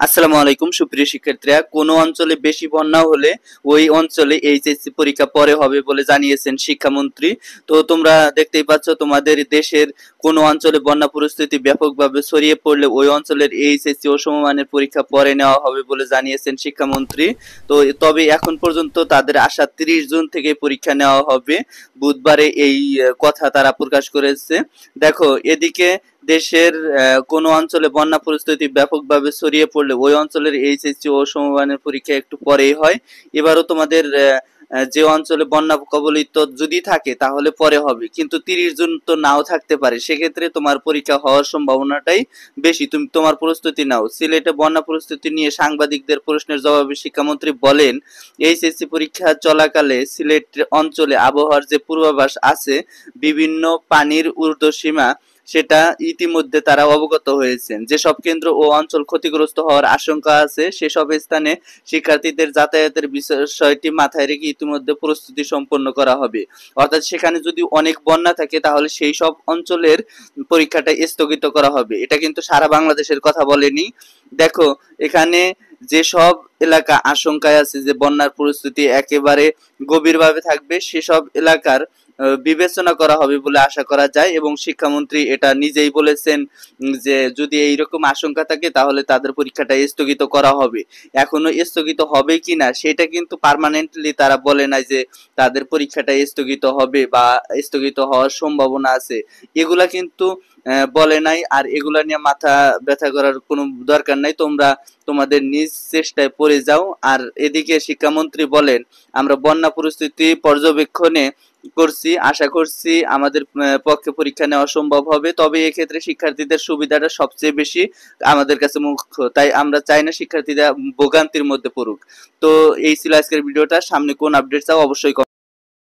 আসসালামু আলাইকুম সুপ্রিয় শিক্ষার্থীরা, কোনো অঞ্চলে বেশি বন্যা হলে ওই অঞ্চলে এইচএসসি পরীক্ষা পরে হবে বলে জানিয়েছেন শিক্ষামন্ত্রী। তো তোমরা দেখতেই পাচ্ছ, তোমাদের দেশের কোনো অঞ্চলে বন্যা পরিস্থিতি ব্যাপকভাবে ছড়িয়ে পড়লে ওই অঞ্চলের এইচএসসি ও সমমানের পরীক্ষা পরে নেওয়া হবে বলে জানিয়েছেন শিক্ষামন্ত্রী। তো তবে এখন পর্যন্ত তাদের আশা 30 জুন থেকে পরীক্ষা নেওয়া হবে। বুধবারে এই কথা তারা প্রকাশ করেছে। দেখো, এদিকে দেশের কোনো অঞ্চলে বন্যা পরিস্থিতি ব্যাপকভাবে ছড়িয়ে পড়লে ওই অঞ্চলের এইচএসসি ও সমমানের পরীক্ষা একটু পরেই হয়। এবারও তোমাদের যে অঞ্চলে বন্যা কবলিত যদি থাকে তাহলে পরে হবে, কিন্তু 30 জুন তো নাও থাকতে পারে। সেক্ষেত্রে তোমার পরীক্ষা হওয়ার সম্ভাবনাটাই বেশি। তুমি তোমার প্রস্তুতি নাও। সিলেটে বন্যা পরিস্থিতি নিয়ে সাংবাদিকদের প্রশ্নের জবাবে শিক্ষামন্ত্রী বলেন, এইচএসসি পরীক্ষা চলাকালে সিলেট অঞ্চলে আবহাওয়ার যে পূর্বাভাস আছে, বিভিন্ন পানির ঊর্ধ্বসীমা সেটা ইতিমধ্যে তারা অবগত হয়েছেন। যেসব কেন্দ্র ও অঞ্চল ক্ষতিগ্রস্ত হওয়ার আশঙ্কা আছে সেসব স্থানে শিক্ষার্থীদের যাতায়াতের বিষয়টি মাথায় রেখে ইতিমধ্যে প্রস্তুতি সম্পন্ন করা হবে। অর্থাৎ সেখানে যদি অনেক বন্যা থাকে তাহলে সেই সব অঞ্চলের পরীক্ষাটা স্থগিত করা হবে। এটা কিন্তু সারা বাংলাদেশের কথা বলেনি। দেখো, এখানে যেসব এলাকা আশঙ্কায় আছে যে বন্যার পরিস্থিতি একেবারে গভীরভাবে থাকবে, সেসব এলাকার বিবেচনা করা হবে বলে আশা করা যায়। এবং শিক্ষামন্ত্রী এটা নিজেই বলেছেন যে যদি এইরকম আশঙ্কা থাকে তাহলে তাদের পরীক্ষাটা স্থগিত করা হবে। এখনো স্থগিত হবে কিনা সেটা কিন্তু পার্মানেন্টলি তারা বলে নাই যে তাদের পরীক্ষাটা স্থগিত হবে বা স্থগিত হওয়ার সম্ভাবনা আছে, এগুলা কিন্তু বলে নাই। আর এগুলা নিয়ে মাথা ব্যথা করার কোনো দরকার নাই, তোমরা তোমাদের নিজ চেষ্টায় পড়ে যাও। আর এদিকে শিক্ষামন্ত্রী বলেন, আমরা বন্যা পরিস্থিতি পর্যবেক্ষণে করছি, আশা করছি আমাদের পক্ষে পরীক্ষা নেওয়া সম্ভব হবে। তবে এক্ষেত্রে শিক্ষার্থীদের সুবিধাটা সবচেয়ে বেশি আমাদের কাছে মুখ্য, তাই আমরা চাই না শিক্ষার্থীরা ভোগান্তির মধ্যে পড়ুক। তো এই ছিল আজকের ভিডিওটা। সামনে কোন আপডেট চাও অবশ্যই